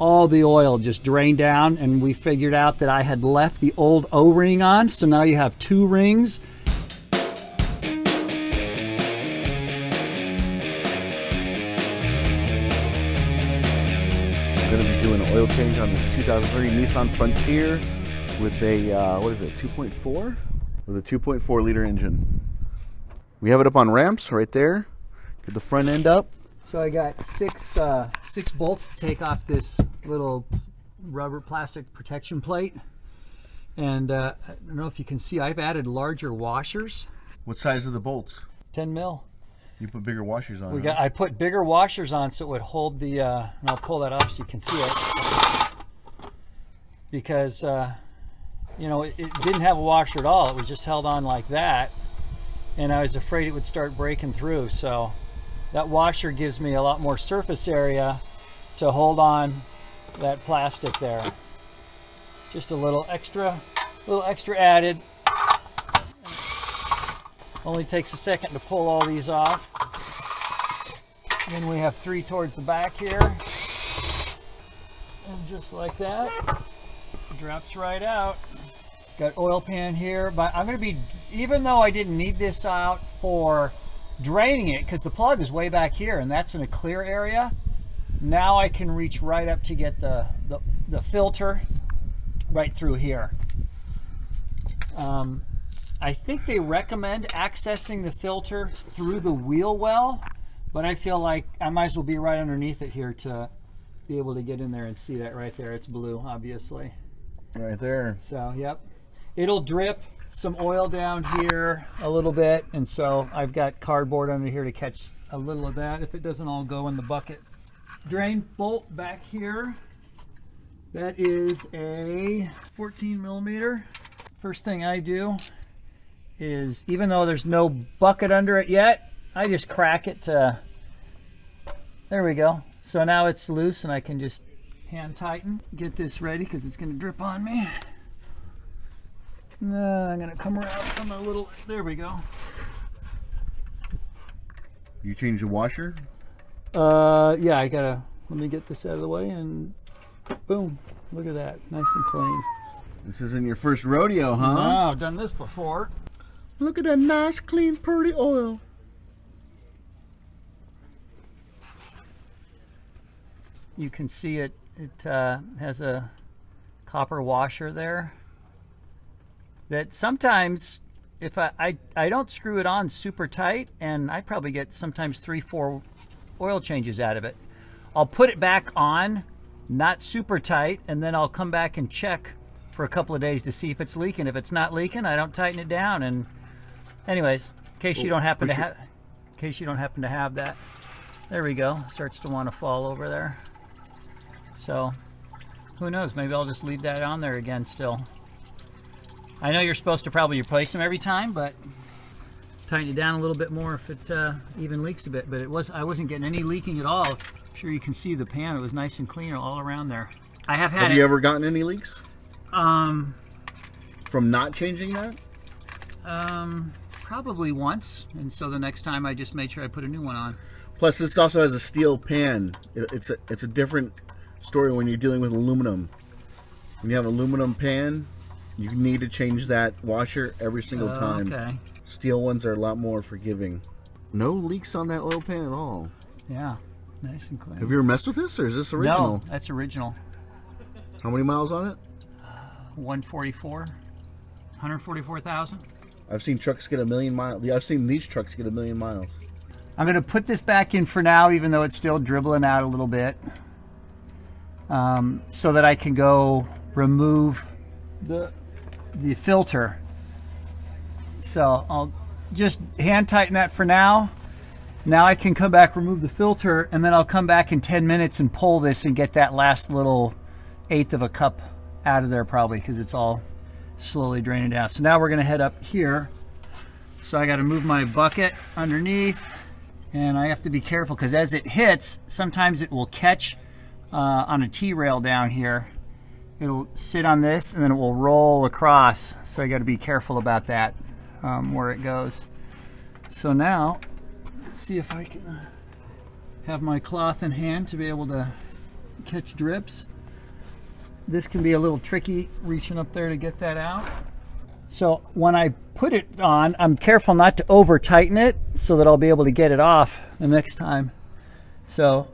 all the oil just drained down, and we figured out that I had left the old O-ring on, so now you have 2 rings. We're going to be doing an oil change on this 2003 Nissan Frontier with a, what is it, 2.4? With a 2.4 liter engine. We have it up on ramps right there. Get the front end up. So I got six bolts to take off this little rubber plastic protection plate. And I don't know if you can see, I've added larger washers. What size are the bolts? 10 mil. You put bigger washers on. I put bigger washers on so it would hold the, and I'll pull that off so you can see it. Because, you know, it didn't have a washer at all. It was just held on like that. And I was afraid it would start breaking through. So that washer gives me a lot more surface area to hold on that plastic there. Just a little extra added. Only takes a second to pull all these off. Then we have 3 towards the back here. And just like that, drops right out. Got oil pan here, but I'm going to be, even though I didn't need this out for draining it, because the plug is way back here and that's in a clear area, now I can reach right up to get the filter right through here. I think they recommend accessing the filter through the wheel well, but I feel like I might as well be right underneath it here to be able to get in there and see that right there. It's blue, obviously. Right there. So, yep. It'll drip some oil down here a little bit, and so I've got cardboard under here to catch a little of that if it doesn't all go in the bucket. Drain bolt back here. That is a 14 millimeter. First thing I do is, even though there's no bucket under it yet, I just crack it to, there we go. So now it's loose and I can just hand tighten, get this ready because it's going to drip on me. I'm going to come around from a little, there we go. You change the washer? Yeah, I gotta, let me get this out of the way and boom, look at that, nice and clean. This isn't your first rodeo, huh? No, I've done this before. Look at that nice, clean, pretty oil. You can see it has a copper washer there that sometimes, if I don't screw it on super tight, and I probably get sometimes 3-4 oil changes out of it. I'll put it back on, not super tight, and then I'll come back and check for a couple of days to see if it's leaking. If it's not leaking, I don't tighten it down. And anyways, in case you don't happen to have that, there we go. Starts to want to fall over there. So who knows? Maybe I'll just leave that on there again still. I know you're supposed to probably replace them every time, but tighten it down a little bit more if it even leaks a bit. But I wasn't getting any leaking at all. I'm sure you can see the pan. It was nice and clean all around there. I have had. Have you ever gotten any leaks? From not changing that? Probably once, and so the next time I just made sure I put a new one on. Plus, this also has a steel pan. It's a different story when you're dealing with aluminum. When you have aluminum pan, you need to change that washer every single time. Okay. Steel ones are a lot more forgiving. No leaks on that oil pan at all. Yeah, nice and clean. Have you ever messed with this, or is this original? No, that's original. How many miles on it? 144,000. I've seen trucks get 1 million miles. I've seen these trucks get 1 million miles. I'm going to put this back in for now, even though it's still dribbling out a little bit, so that I can go remove the filter. So I'll just hand tighten that for now. Now I can come back, remove the filter, and then I'll come back in 10 minutes and pull this and get that last little 1/8 of a cup out of there probably, because it's all slowly draining down. So now we're going to head up here. So I got to move my bucket underneath, and I have to be careful because as it hits, sometimes it will catch on a T-rail down here. It'll sit on this and then it will roll across. So I got to be careful about that, where it goes. So now, let's see if I can have my cloth in hand to be able to catch drips. This can be a little tricky reaching up there to get that out. So when I put it on, I'm careful not to over tighten it so that I'll be able to get it off the next time. So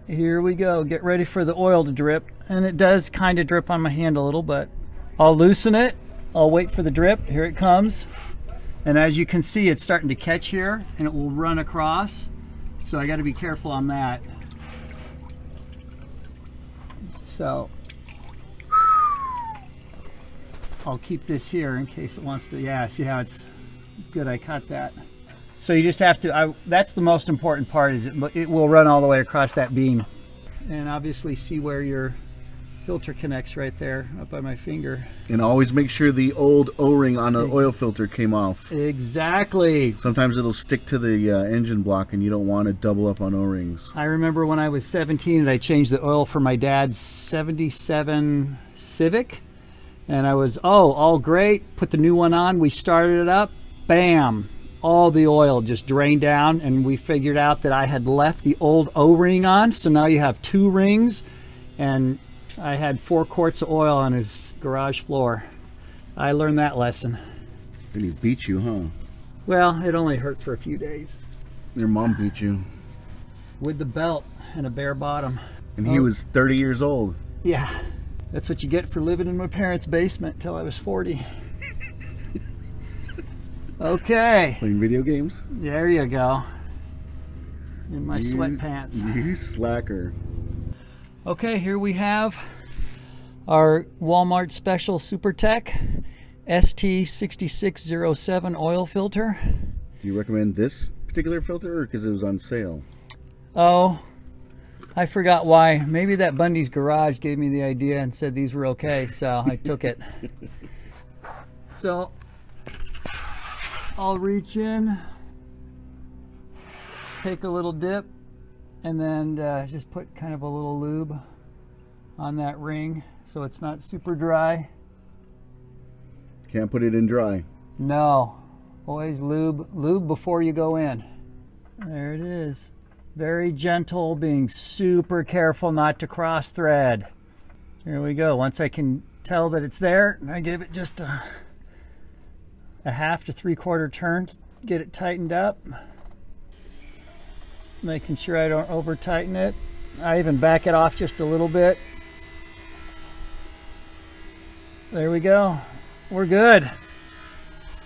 here we go, get ready for the oil to drip. And it does kind of drip on my hand a little, but I'll loosen it. I'll wait for the drip, here it comes. And as you can see, it's starting to catch here and it will run across. So I gotta be careful on that. So I'll keep this here in case it wants to, yeah, see how it's good, I cut that. So you just have to, that's the most important part, is it will run all the way across that beam. And obviously see where your filter connects right there, up by my finger. And always make sure the old O-ring on the oil filter came off. Exactly. Sometimes it'll stick to the engine block and you don't want to double up on O-rings. I remember when I was 17 and I changed the oil for my dad's 77 Civic. And I was, oh, all great, put the new one on, we started it up, bam, all the oil just drained down, and we figured out that I had left the old O-ring on, so now you have 2 rings, and I had 4 quarts of oil on his garage floor. I learned that lesson. And he beat you, huh? Well, it only hurt for a few days. Your mom beat you. With the belt and a bare bottom. And he was 30 years old. Yeah. That's what you get for living in my parents' basement until I was 40. Okay. Playing video games? There you go. In my sweatpants. You slacker. Okay, here we have our Walmart Special Super Tech ST6607 oil filter. Do you recommend this particular filter or because it was on sale? Oh, I forgot why. Maybe that Bundy's Garage gave me the idea and said these were okay, so I took it. So I'll reach in, take a little dip, and then just put kind of a little lube on that ring so it's not super dry. Can't put it in dry. No, always lube before you go in. There it is. Very gentle, being super careful not to cross thread. Here we go. Once I can tell that it's there, I give it just a half to 3/4 turn, get it tightened up. Making sure I don't over tighten it. I even back it off just a little bit. There we go. We're good.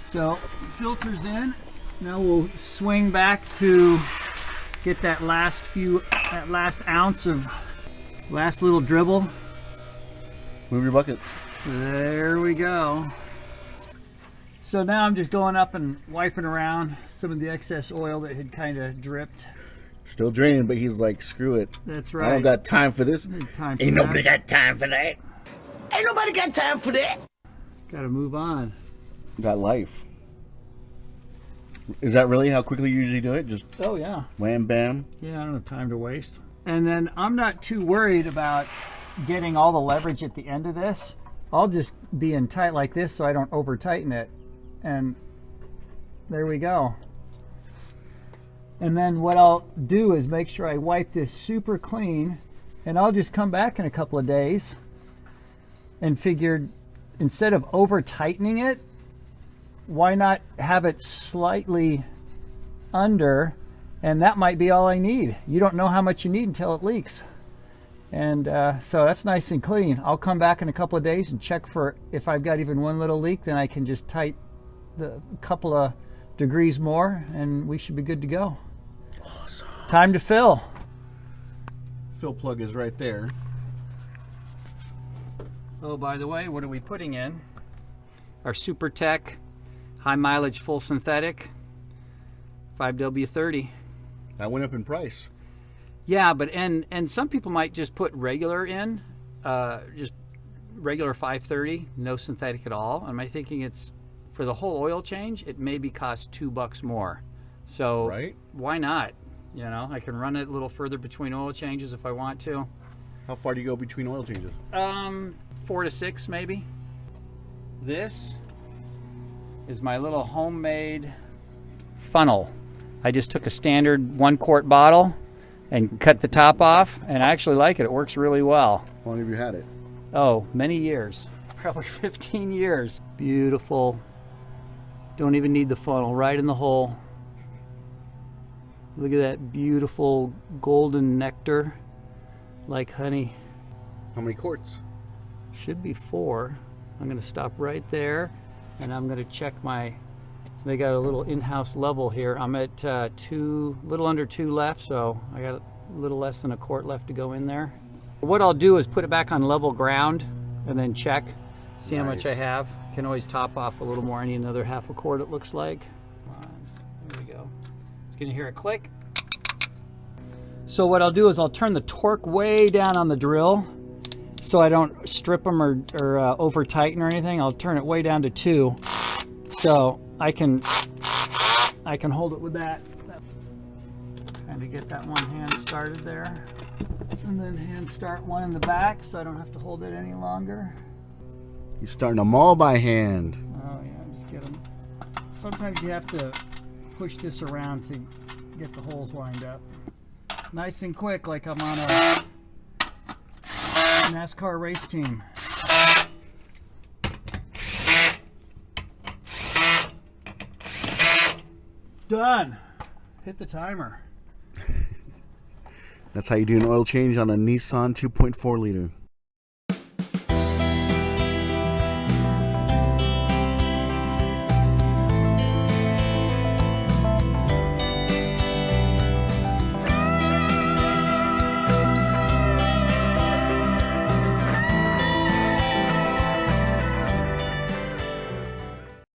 So filter's in. Now we'll swing back to get that last ounce of last little dribble. Move your bucket. There we go. So now I'm just going up and wiping around some of the excess oil that had kind of dripped. Still draining, but he's like, screw it. That's right. I don't got time for this. Ain't nobody got time for that. Ain't nobody got time for that. Gotta move on. Got life. Is that really how quickly you usually do it? Just oh yeah. Wham bam. Yeah, I don't have time to waste. And then I'm not too worried about getting all the leverage at the end of this. I'll just be in tight like this so I don't over tighten it. And there we go. And then what I'll do is make sure I wipe this super clean, and I'll just come back in a couple of days and figured instead of over tightening it, why not have it slightly under, and that might be all I need. You don't know how much you need until it leaks. And so that's nice and clean. I'll come back in a couple of days and check for if I've got even one little leak, then I can just tighten the couple of degrees more and we should be good to go. Awesome. Time to fill. Fill plug is right there. Oh, by the way, what are we putting in? Our Super Tech high mileage full synthetic 5W30. That went up in price. Yeah, but and some people might just put regular in, just regular 530, no synthetic at all. Am I thinking it's for the whole oil change? It maybe costs $2 more. So right? Why not? You know, I can run it a little further between oil changes if I want to. How far do you go between oil changes? 4 to 6 maybe. This is my little homemade funnel. I just took a standard 1 quart bottle and cut the top off, and I actually like it. It works really well. How long have you had it? Oh, many years. Probably 15 years. Beautiful. Don't even need the funnel, right in the hole. Look at that beautiful golden nectar, like honey. How many quarts? Should be 4. I'm gonna stop right there, and I'm gonna check my, they got a little in-house level here. I'm at little under 2 left, so I got a little less than a quart left to go in there. What I'll do is put it back on level ground and then check, see how much I have. Can always top off a little more. I need another half a quart, it looks like. Come on, here we go. It's gonna hear a click. So what I'll do is I'll turn the torque way down on the drill so I don't strip them or over tighten or anything. I'll turn it way down to 2 so I can hold it with that. Trying to get that one hand started there, and then hand start one in the back so I don't have to hold it any longer. You're starting them all by hand. Oh yeah, just get them. Sometimes you have to push this around to get the holes lined up. Nice and quick, like I'm on a NASCAR race team. Done. Hit the timer. That's how you do an oil change on a Nissan 2.4 liter.